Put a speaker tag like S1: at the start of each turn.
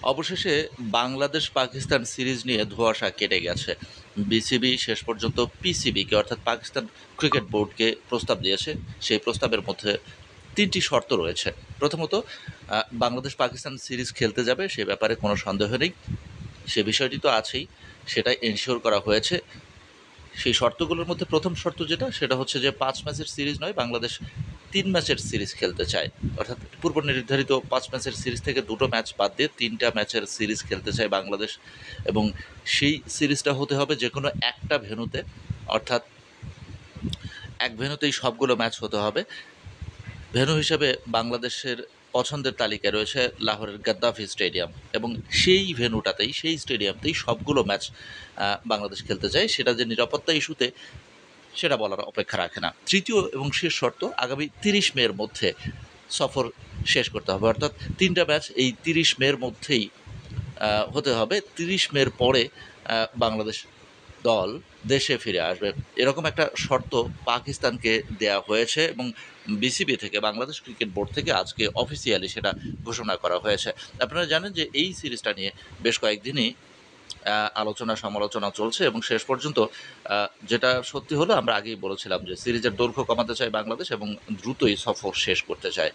S1: অবশেষে বাংলাদেশ পাকিস্তান সিরিজ নিয়ে ধোঁয়াশা কেটে গেছে। বিসিবি শেষ পর্যন্ত পিসিবিকে অর্থাৎ পাকিস্তান ক্রিকেট বোর্ডকে প্রস্তাব দিয়েছে। সেই প্রস্তাবের মধ্যে ৩টি শর্ত রয়েছে। প্রথমত, বাংলাদেশ পাকিস্তান সিরিজ খেলতে যাবে সে ব্যাপারে কোনো সন্দেহ নেই। সে বিষয়টি তো আছেই, সেটা এনশিওর করা হয়েছে। সেই শর্তগুলোর মধ্যে প্রথম শর্ত যেটা, সেটা হচ্ছে যে ৫ ম্যাচের সিরিজ নয়, বাংলাদেশ ৩ ম্যাচের সিরিজ খেলতে চায়। অর্থাৎ পূর্ব নির্ধারিত ৫ ম্যাচের সিরিজ থেকে ২টো ম্যাচ বাদ দিয়ে ৩টা ম্যাচের সিরিজ খেলতে চায় বাংলাদেশ, এবং সেই সিরিজটা হতে হবে যেকোনো একটা ভেন্যুতে, অর্থাৎ এক ভেন্যুতেই সবগুলো ম্যাচ হতে হবে। ভেন্যু হিসেবে বাংলাদেশের পছন্দের তালিকায় রয়েছে লাহোরের গাদ্দাফি স্টেডিয়াম, এবং সেই ভেন্যুটাতেই, সেই স্টেডিয়ামতেই সবগুলো ম্যাচ বাংলাদেশ খেলতে চায়। সেটা যে নিরাপত্তা ইস্যুতে, সেটা বলার অপেক্ষা রাখে না। তৃতীয় এবং শেষ শর্ত, আগামী ৩০ মের মধ্যে সফর শেষ করতে হবে। অর্থাৎ ৩টা ম্যাচ এই ৩০ মের মধ্যেই হতে হবে। ৩০ মের পরে বাংলাদেশ দল দেশে ফিরে আসবে। এরকম একটা শর্ত পাকিস্তানকে দেয়া হয়েছে, এবং বিসিবি থেকে, বাংলাদেশ ক্রিকেট বোর্ড থেকে আজকে অফিসিয়ালি সেটা ঘোষণা করা হয়েছে। আপনারা জানেন যে এই সিরিজটা নিয়ে বেশ কয়েকদিনই আলোচনা সমালোচনা চলছে, এবং শেষ পর্যন্ত যেটা সত্যি হলো, আমরা আগেই বলেছিলাম যে সিরিজের দৈর্ঘ্য কমাতে চায় বাংলাদেশ এবং দ্রুতই সফর শেষ করতে চায়।